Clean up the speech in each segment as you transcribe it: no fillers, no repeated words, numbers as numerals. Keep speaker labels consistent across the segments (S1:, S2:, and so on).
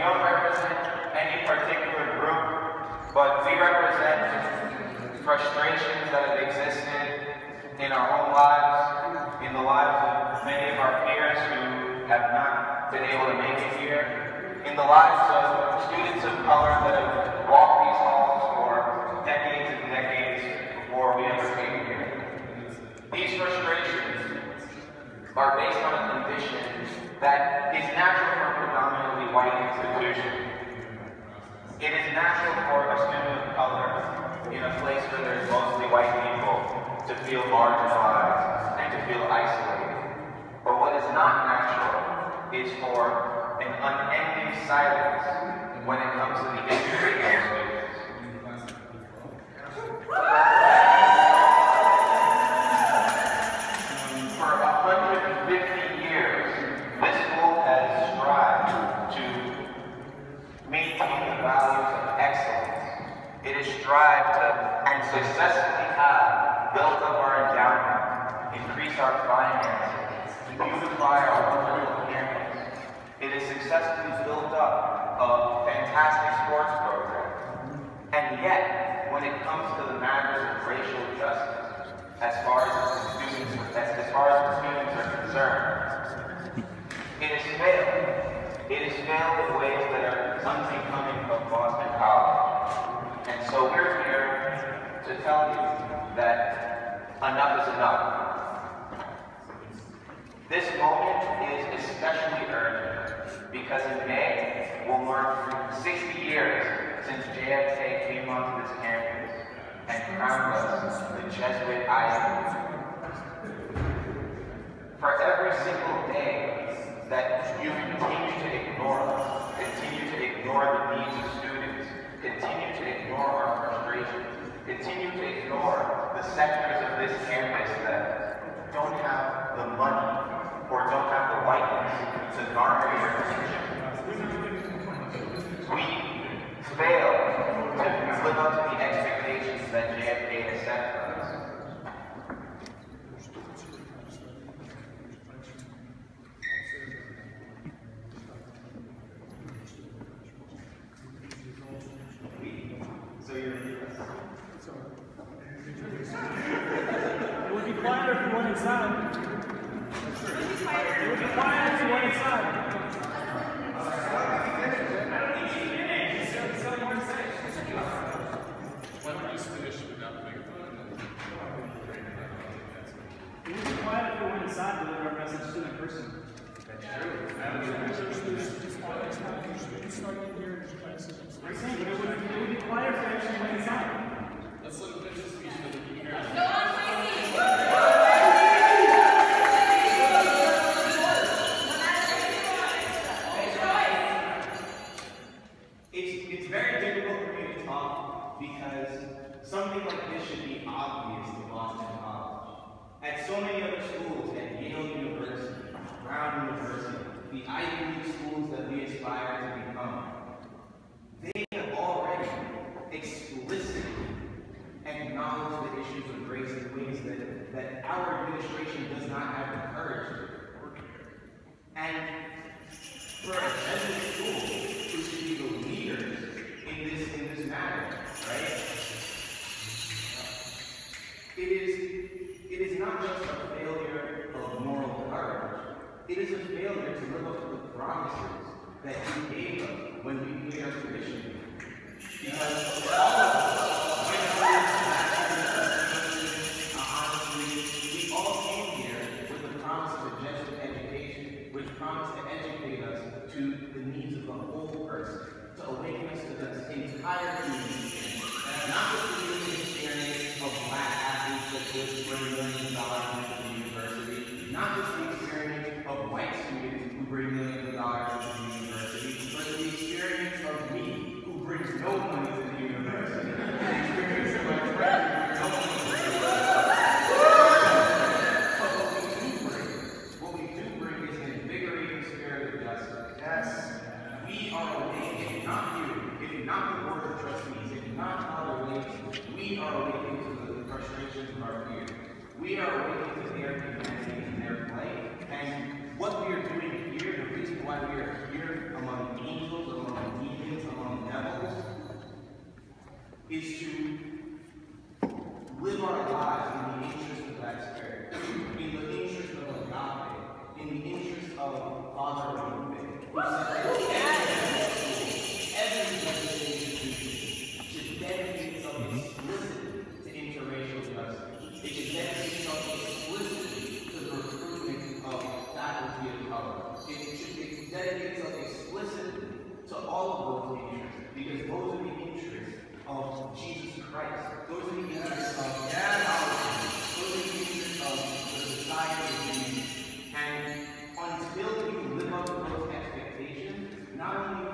S1: don't represent any particular group, but we represent frustrations that have existed in our own lives, in the lives of many of our peers who have not been able to make it here, in the lives of students of color that have walked these halls for decades and decades before we ever came here. These frustrations are based on a condition that is natural for a predominantly white institution. It is natural for a student of color in a place where there's mostly white people to feel marginalized and to feel isolated. But what is not natural is for an unending silence when it comes to the issues of students. For 150 years, this school has strived to maintain the values of excellence. It has strived to and successfully have built up our endowment, increased our finances, beautify our wonderful campus. It has successfully built up a fantastic sports program. And yet, when it comes to the matters of racial justice, as far as the students are concerned, it has failed. It has failed in ways that are unbecoming of Boston College. And so we're here to tell you that enough is enough. This moment is especially urgent because in May will mark 60 years since JFK came onto this campus and crowned us the Jesuit icon. For every single day that you continue to ignore us, continue to ignore the needs of students, continue to ignore our frustrations, continue to ignore the sectors of this campus that don't have the money or don't have the whiteness to garner your attention. We fail to live up to the expectations that JFK has set for us.
S2: It would be quieter if you went inside. It would be quieter if you went inside.
S3: Why don't we just finish without making fun?
S2: It would be quieter if you went inside to deliver our message to in person.
S1: That's true.
S2: It would be quieter if you actually went inside.
S3: Let's let him finish his speech so that we can hear it.
S4: Go on, Kwesi!
S5: It's very difficult for me to talk because something like this should be obvious to Boston College. At so many other schools, at Yale University, Brown University, the Ivy League schools that we aspire to become, they have already explicitly acknowledged the issues of race in ways that our administration does not have the courage to. And for a Jesuit school, who should be the leaders in this matter, right? It is not just a failure of moral courage. It is a failure to live up to the promises that you gave us when we paid our tuition. Because all of us, honestly, we all came here with the promise of a Jesuit education, which promised to educate us to the needs of the whole person, to awaken us to the entire community. Not just the human experience of Black athletes that could bring millions of dollars into the university, not just the experience of white students who bring millions of dollars into the university, but the experience of me who brings no money to the university, the experience of my friends who bring no money to the university. But what we do bring is an invigorating spirit of justice. Yes, we are awakening, if not you, if not the Board of Trustees, if not other awakening, we are awakening to the frustrations of our peers. We are awakening to their humanity and their plight. And what we are doing here, the reason why we are here among angels, among is to live our lives in the interest of that Spirit, in the interest of agape, in the interest of Father Movement, who said that every institution should dedicate itself explicitly to interracial justice. It should dedicate itself explicitly to the recruitment of faculty of color. It should dedicate itself explicitly to all of those interests, because those are the interests of Jesus Christ. Those are the interests of those are the interests of the society of Jesus. And until we live up to those expectations, not only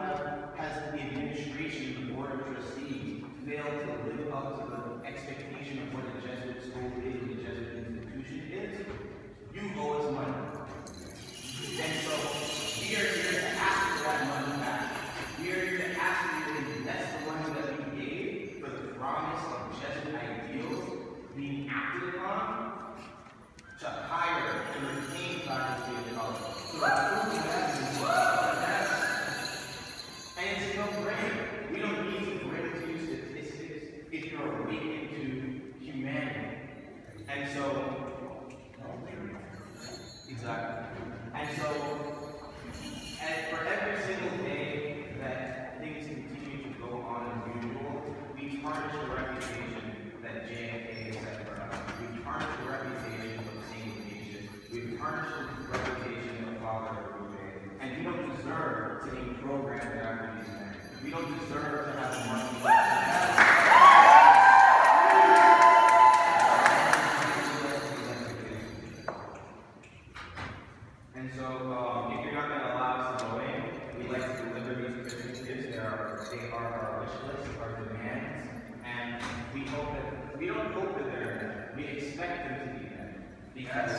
S5: has the administration of the Board of Trustees failed to live up to the expectation of what a Jesuit school is, and a Jesuit institution is, you owe us money. And so we are here to ask for that money back. We are here to ask you to invest the money that we gave for the promise of Jesuit ideals being acted upon to hire and retain faculty of color. So and it's a no-brainer. We don't need to bring to you statistics if you're awakened to humanity. And so, exactly. And so, for every single day that things continue to go on as usual, we tarnish the reputation that JFK has set for us. We tarnish the reputation of St. Ignatius. We tarnish the reputation of Father Rouget. And we don't deserve to be programmed after these men. We don't deserve to have money. And so, if you're not going to allow us to go in, we'd like to deliver these Christmas gifts. They are our wish list, our demands, and we don't hope that they're met. We expect them to be met. Because,